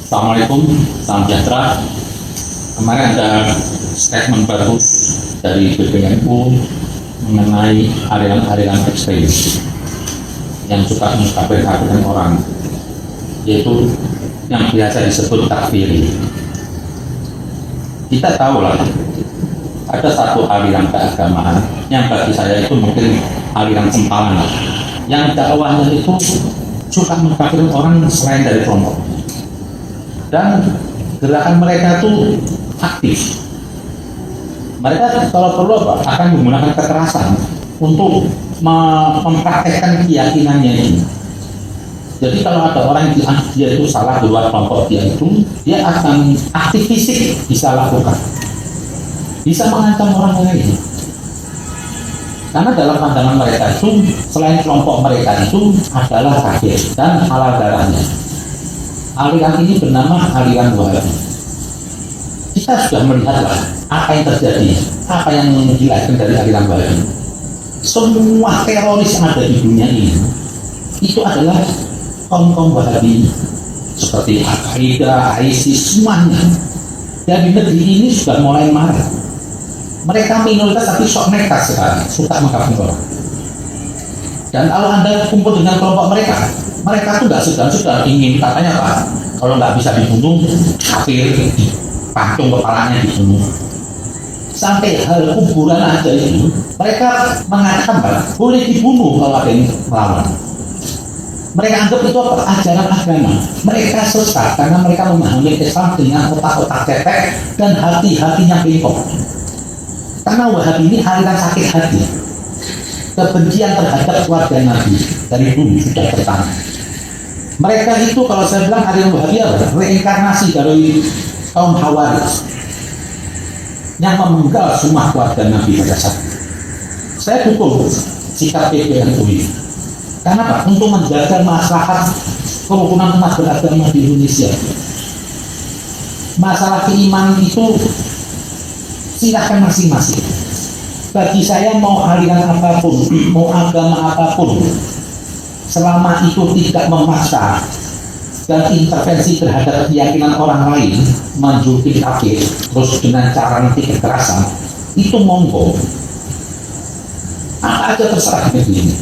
Assalamualaikum, salam sejahtera. Kemarin ada statement baru dari PBNU mengenai aliran-aliran ekstrem yang suka mengkafir-kafirkan orang, yaitu yang biasa disebut takfiri. Kita tahu lah, ada satu aliran keagamaan yang bagi saya itu mungkin aliran sempalan, yang dakwahnya itu suka mengkafirkan orang selain dari kelompok. Dan gerakan mereka itu aktif. Mereka kalau perlu akan menggunakan kekerasan untuk mempraktekkan keyakinannya ini. Jadi kalau ada orang yang dia itu salah di luar kelompok dia akan aktif fisik bisa lakukan, bisa mengancam orang lain. Karena dalam pandangan mereka itu selain kelompok mereka itu adalah kafir dan halal darahnya. Aliran ini bernama aliran Wahabi. Kita sudah melihatlah apa yang terjadi, apa yang dilahirkan dari aliran Wahabi. Semua teroris yang ada di dunia ini itu adalah kaum-kaum Wahabi, seperti Al-Qaeda, ISIS, semuanya. Dan di negeri ini sudah mulai marah. Mereka minoritas tapi sok nekat sekali, suka mengkafirkan orang. Dan kalau Anda kumpul dengan kelompok mereka tuh nggak segan-segan ingin, katanya Pak, kalau nggak bisa dibunuh, kafir, dipancung kepalanya dibunuh. Sampai hal kuburan aja itu, mereka mengatakan Pak, boleh dibunuh kalau ada yang melawan. Mereka anggap itu apa? Ajaran agama. Mereka sesat karena mereka memahami Islam dengan otak-otak cetek dan hati-hatinya bengkok. Karena Wahabi ini aliran sakit hati. Kebencian terhadap keluarga Nabi dari dulu sudah bertanam. Mereka itu kalau saya bilang aliran Wahabi adalah reinkarnasi dari kaum Khawarij yang memenggal semua keluarga Nabi pada saat itu. Saya dukung sikap PBNU ini. Karena apa? Untuk menjaga maslahat kerukunan umat beragama di Indonesia. Masalah keimanan itu silakan masing-masing. Bagi saya mau aliran apapun, mau agama apapun, selama itu tidak memaksa dan intervensi terhadap keyakinan orang lain, menjuluki kafir, terus dengan cara nanti kekerasan, itu monggo. Apa aja terserah begini.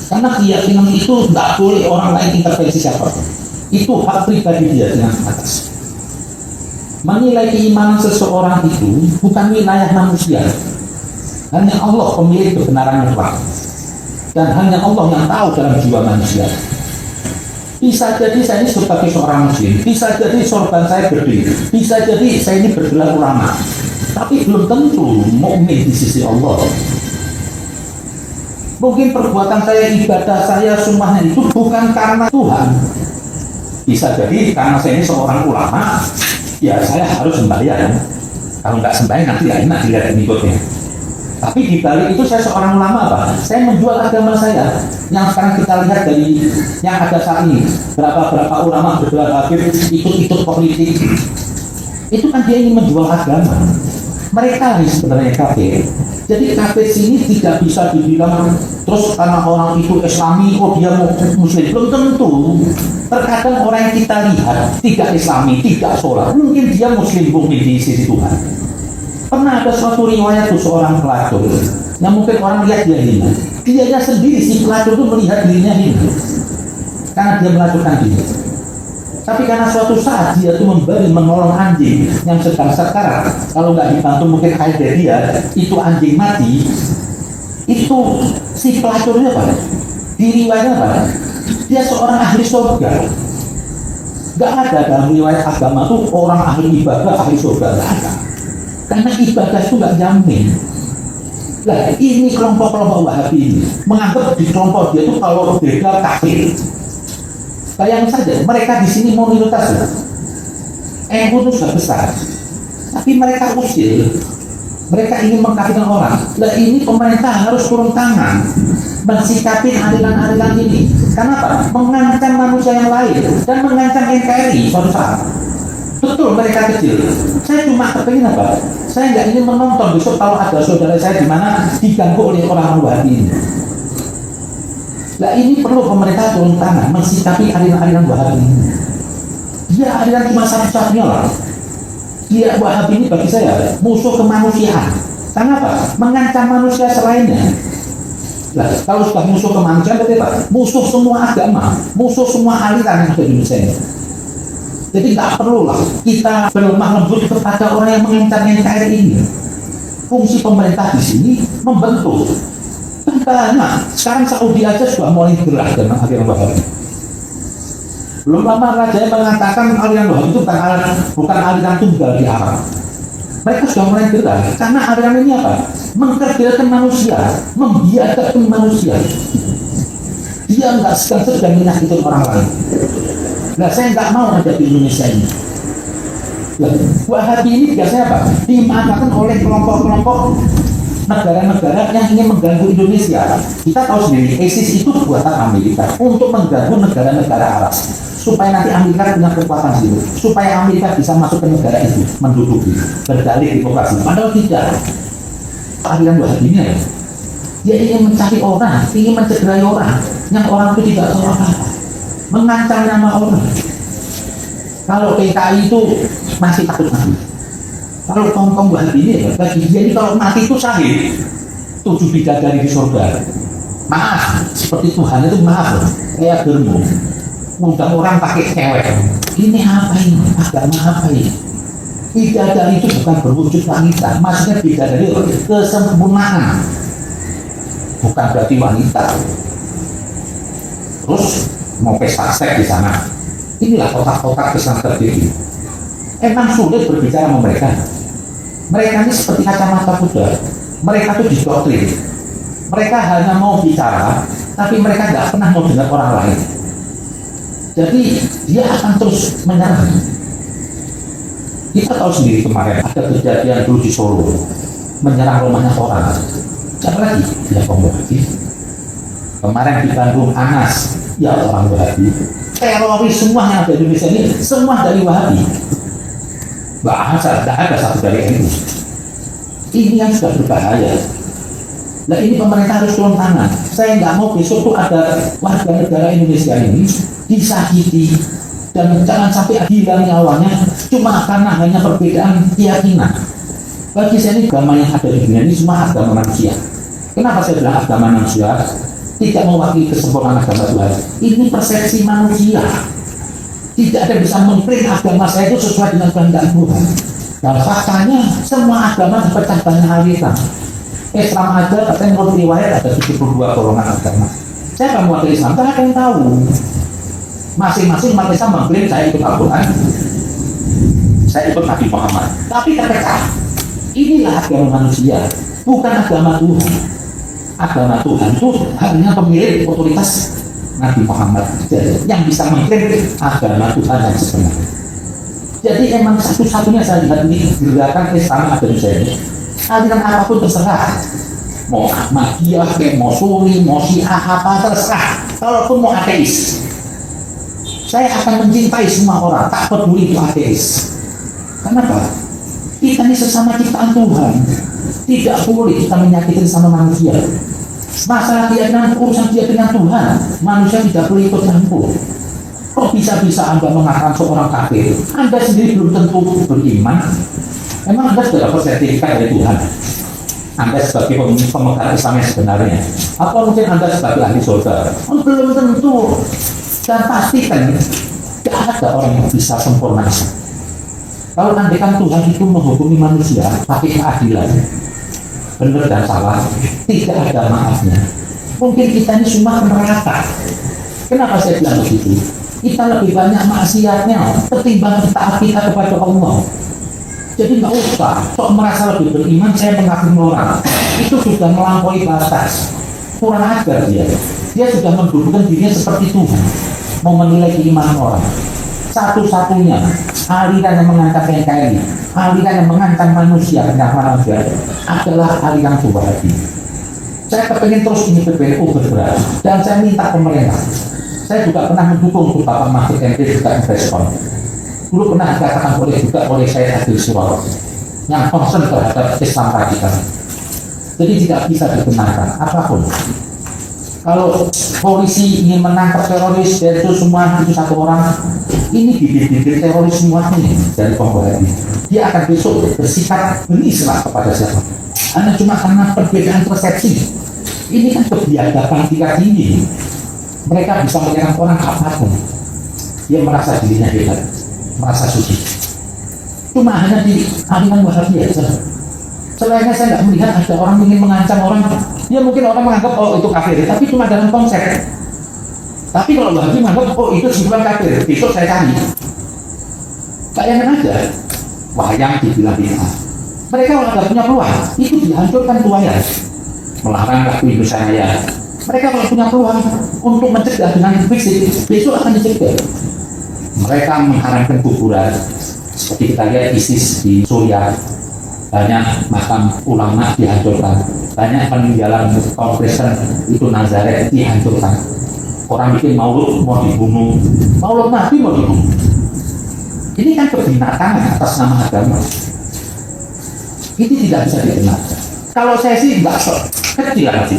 Karena keyakinan itu tidak boleh orang lain intervensi siapapun. Itu hak pribadi dia dengan atas. Menilai keimanan seseorang itu bukan wilayah manusia. Hanya Allah pemilik kebenaran mutlak, dan hanya Allah yang tahu dalam jiwa manusia. Bisa jadi saya ini sebagai seorang muslim, bisa jadi sorban saya gede, bisa jadi saya ini bergelar ulama, tapi belum tentu mukmin di sisi Allah. Mungkin perbuatan saya, ibadah saya, semuanya itu bukan karena Tuhan. Bisa jadi karena saya ini seorang ulama, ya saya harus sembahyang. Kalau nggak sembahyang nanti ya enak dilihat pengikutnya. Tapi di balik itu saya seorang ulama Pak. Saya menjual agama saya. Yang sekarang kita lihat dari yang ada saat ini, berapa ulama bergelar kafir ikut politik. Itu kan dia ingin menjual agama. Mereka ini sebenarnya kafir. Jadi kafir sini tidak bisa dibilang terus karena orang itu Islami, oh dia Muslim. Belum tentu. Terkadang orang yang kita lihat tidak Islami, tidak sholat, mungkin dia Muslim mukmin di sisi Tuhan. Pernah ada suatu riwayat tuh seorang pelacur yang mungkin orang lihat dia hina. Dianya sendiri si pelacur itu melihat dirinya hina karena dia melacurkan diri. Tapi karena suatu saat dia tuh menolong anjing yang sedang sekarat, kalau nggak dibantu mungkin air dari dia, itu anjing mati. Itu si pelacurnya Pak, di riwayatnya Pak, dia seorang ahli surga. Nggak ada dalam riwayat agama tuh orang ahli ibadah ahli surga, nggak ada. Karena ibadah itu nggak jamin. Nah ini kelompok-kelompok Wahabi ini menganggap di kelompok dia itu kalau beda kafir. Bayangin saja, mereka di sini minoritas ya. NU itu sudah besar, tapi mereka usil. Mereka ingin mengkafirkan orang. Nah ini pemerintah harus turun tangan mensikapi aliran-aliran ini. Kenapa? Mengancam manusia yang lain dan mengancam NKRI suatu saat. Betul mereka kecil. Saya cuma kepingin apa? Saya nggak ingin menonton besok kalau ada saudara saya di mana diganggu oleh orang Wahabi ini. Nah ini perlu pemerintah turun tangan mensikapi aliran-aliran Wahabi ini. dia aliran cuma satu-satunya lah. Dia Wahabi ini bagi saya musuh kemanusiaan. Karena apa? Mengancam manusia selainnya. Nah, kalau sudah musuh kemanusiaan, berarti apa? Musuh semua agama, musuh semua aliran yang ada di Indonesia ini. Jadi nggak perlu lah kita berlemah lembut kepada orang yang mengancam NKRI ini. Fungsi pemerintah di sini membentuk. Karena sekarang Saudi aja sudah mulai gerak dengan aliran Wahabi. Belum lama Raja mengatakan aliran Wahabi itu bukan aliran tunggal di Arab. Mereka sudah mulai gerak karena aliran ini apa? Mengkerdilkan manusia, membiarkan manusia. Dia nggak segan-segan menyakitin orang lain. Nah, saya nggak mau ada di Indonesia ini. Nah, Wahabi ini biasanya apa? Dimanfaatkan oleh kelompok-kelompok negara-negara yang ingin mengganggu Indonesia. Kita tahu sendiri, ISIS itu buatan Amerika untuk mengganggu negara-negara Arab, supaya nanti Amerika punya kekuatan sendiri, supaya Amerika bisa masuk ke negara itu, menduduki, berdalih demokrasi. Padahal tidak. Aliran Wahabi ini ya, dia ingin mencari orang, ingin mencederai orang, yang orang itu tidak tahu apa-apa, mengancam nama orang. Kalau PKI itu masih takut mati. Kalau kaum Wahabi ini, bagi dia ini kalau mati itu sahih, 7 bidadari di surga. Maaf, seperti Tuhan itu maaf, kayak germo. Undang orang pakai cewek. Ini apa ini? Agama apa ini? Bidadari itu bukan berwujud wanita, maksudnya bidadari kesempurnaan, bukan berarti wanita. Terus mau pesta seks di sana. Inilah kotak-kotak Islam terdiri. Emang sulit berbicara sama mereka. Mereka ini seperti kacamata kuda. Mereka itu didoktrin. Mereka hanya mau bicara, tapi mereka tidak pernah mau dengar orang lain. Jadi dia akan terus menyerang. Kita tahu sendiri kemarin ada kejadian dulu di Solo, menyerang rumahnya orang. Siapa lagi? Ya kaum Wahabi. Kemarin di Bandung Anas, ya orang Wahabi. Teroris semua yang ada di Indonesia ini semua dari Wahabi. Bahasa tidak ada satu dari NU. Ini yang sudah berbahaya. Nah, ini pemerintah harus turun tangan. Saya nggak mau besok tuh ada warga negara Indonesia ini disakiti dan jangan sampai hilang nyawanya cuma karena hanya perbedaan keyakinan. Bagi saya ini agama yang ada di dunia ini semua agama manusia. Kenapa saya bilang agama manusia? Tidak mewakili kesempurnaan agama Tuhan. Ini persepsi manusia. Tidak ada bisa mengklaim agama saya itu sesuai dengan kehendak Tuhan. Dan faktanya semua agama terpecah banyak aliran. Islam aja katanya menurut riwayat ada 72 golongan agama. Saya kamu wakil Islam, tak ada yang tahu. Masing-masing umat Islam mengklaim saya ikut Al-Quran, saya ikut Nabi Muhammad. Tapi terpecah. Inilah agama manusia, bukan agama Tuhan. Agama Tuhan itu hanya pemilik otoritas Nabi Muhammad yang bisa mengklaim agama Tuhan yang sebenarnya. Jadi emang satu-satunya saya lihat ini gerakan Islam ada di sini. Aliran apapun terserah, mau Ahmadiyah, mau Sunni, mau Syiah, apa terserah. Kalaupun mau ateis, saya akan mencintai semua orang, tak peduli itu ateis. Kenapa? Kita ini sesama ciptaan Tuhan. Tidak boleh kita menyakiti sama manusia. Masalah keyakinan urusan dia dengan Tuhan, manusia tidak boleh ikut campur. Kok bisa-bisa Anda mengatakan seorang kafir? Anda sendiri belum tentu beriman. Memang Anda sudah dapat sertifikat dari Tuhan. Anda sebagai pemegang Islam yang sebenarnya. Atau mungkin Anda sebagai ahli surga. Belum tentu. Dan pastikan tidak ada orang yang bisa sempurna. Kalau andaikan Tuhan itu menghukumi manusia pakai keadilan, benar dan salah, tidak ada maafnya. Mungkin kita ini semua neraka. Kenapa saya bilang begitu? Kita lebih banyak maksiatnya ketimbang taat kita kepada Allah. Jadi nggak usah sok merasa lebih beriman, saya mengakui orang itu sudah melampaui batas. Kurang ajar dia sudah mendudukan dirinya seperti Tuhan, mau menilai keimanan orang. Satu-satunya aliran yang mengancam NKRI, aliran yang mengancam manusia adalah aliran Wahabi. Saya kepengen terus ini PBNU bergerak, dan saya minta pemerintah. Saya juga pernah mendukung Bapak Mahfud MD juga respon. Dulu pernah dikatakan oleh saya Adil Sirot yang concern terhadap Islam radikal. Jadi tidak bisa dibenarkan apapun. Kalau polisi ingin menangkap teroris, itu semua itu satu orang, ini bibit-bibit teroris semua nih dari kelompok ini. Dia akan besok bersikap benislah kepada siapa. Hanya cuma karena perbedaan persepsi. Ini kan kebiadaban tingkat tinggi. Mereka bisa menyerang orang apapun. Dia merasa dirinya hebat, merasa suci. Cuma hanya di aliran Wahabi aja. Selainnya saya nggak melihat ada orang ingin mengancam orang. Ya mungkin orang menganggap oh itu kafir, tapi cuma dalam konsep. Tapi kalau Wahabi menganggap oh itu sebuah kafir, besok saya cari. Bayangkan aja, wayang dibilang bid'ah. Mereka kalau nggak punya peluang, itu dihancurkan tuanya. Melarang lagu Indonesia. Mereka kalau punya peluang untuk mencegah dengan fisik, besok akan dicegah. Mereka mengharamkan kuburan, seperti kita lihat ISIS di Suriah, banyak makam ulama dihancurkan, banyak peninggalan kaum Kristen itu Nazaret dihancurkan. Orang bikin maulud mau dibunuh, maulud Nabi mau dibunuh. Ini kan kebinatangan atas nama agama. Ini tidak bisa dibenarkan. Kalau saya sih enggak kecil aja.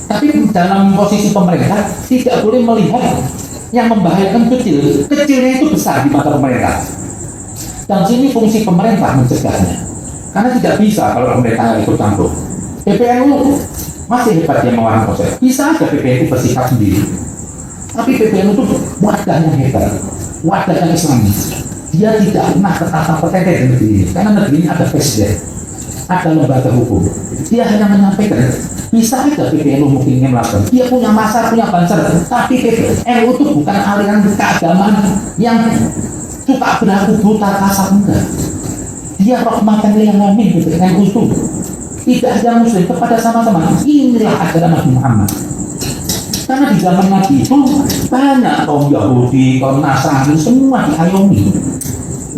Tapi dalam posisi pemerintah tidak boleh melihat yang membahayakan kecil. Kecilnya itu besar di mata pemerintah. Dan sini fungsi pemerintah mencegahnya. Karena tidak bisa kalau pemerintah ikut campur. PPNU masih hebat dia mewarnai proses. Bisa aja PPNU bersikap sendiri. Tapi PPNU itu wadah yang hebat, wadah yang Islamis. Dia tidak pernah tertata petente di negeri ini. Karena negeri ini ada presiden, ada lembaga hukum. Dia hanya menyampaikan, bisa aja PPNU mungkin ingin melakukan. Dia punya masa, punya banser. Tapi PPNU itu bukan aliran keagamaan yang suka berlaku buta kasar, enggak. Dia rahmatan lil alamin PPNU itu. Tidak ada muslim kepada sama-sama. Inilah ajaran Nabi Muhammad. Karena di zaman Nabi itu banyak kaum Yahudi, kaum Nasrani, semua diayomi.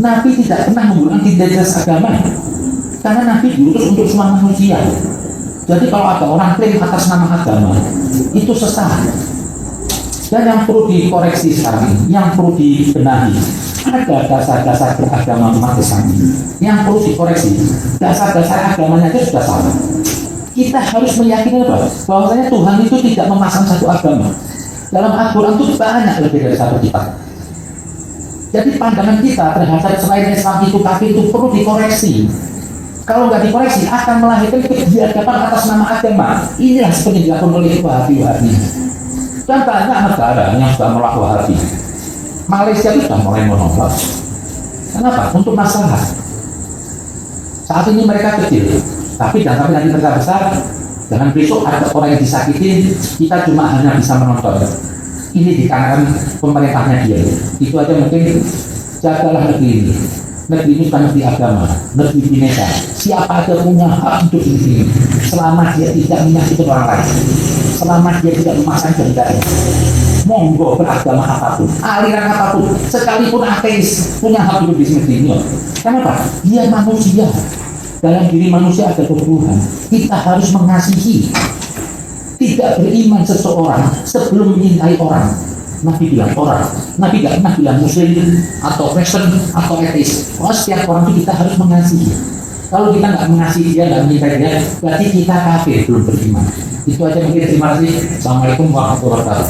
Nabi tidak pernah menggunakan identitas agama. Karena Nabi diutus untuk semua manusia. Jadi kalau ada orang klaim atas nama agama, itu sesat. Dan yang perlu dikoreksi sekarang, yang perlu dibenahi, ada dasar-dasar beragama umat Islam yang perlu dikoreksi. Dasar-dasar agamanya aja sudah salah. Kita harus meyakini bahwasanya Tuhan itu tidak memasang satu agama. Dalam Al-Quran itu banyak lebih dari satu kitab. Jadi pandangan kita terhadap selain Islam itu kafir itu perlu dikoreksi. Kalau nggak dikoreksi akan melahirkan kebiadaban atas nama agama. Inilah seperti dilakukan oleh Wahabi. Dan banyak negara yang sudah menolak Wahabi. Malaysia itu sudah mulai menolak. Kenapa? Untuk masalah. Saat ini mereka kecil. Tapi jangan sampai nanti mereka besar, jangan besok ada orang yang disakitin, kita cuma hanya bisa menonton. Ini dikarenakan pemerintahnya dia. Itu aja mungkin jagalah negeri ini. Negeri ini bukan negeri agama, negeri bineka. Siapa aja punya hak hidup di sini, selama dia tidak menyakiti orang lain, selama dia tidak memasang gendanya. Monggo beragama apapun, aliran apapun, sekalipun ateis punya hak hidup di negeri ini. Kenapa? Dia manusia. Dalam diri manusia ada kebutuhan. Kita harus mengasihi. Tidak beriman seseorang sebelum menyintai orang. Nabi bilang orang. Nabi tidak pernah bilang muslim atau Kristen atau ateis. Setiap orang itu kita harus mengasihi. Kalau kita nggak mengasihi dia, nggak menyintai dia, berarti kita kafir, belum beriman. Itu aja mungkin. Terima kasih. Assalamualaikum warahmatullahi wabarakatuh.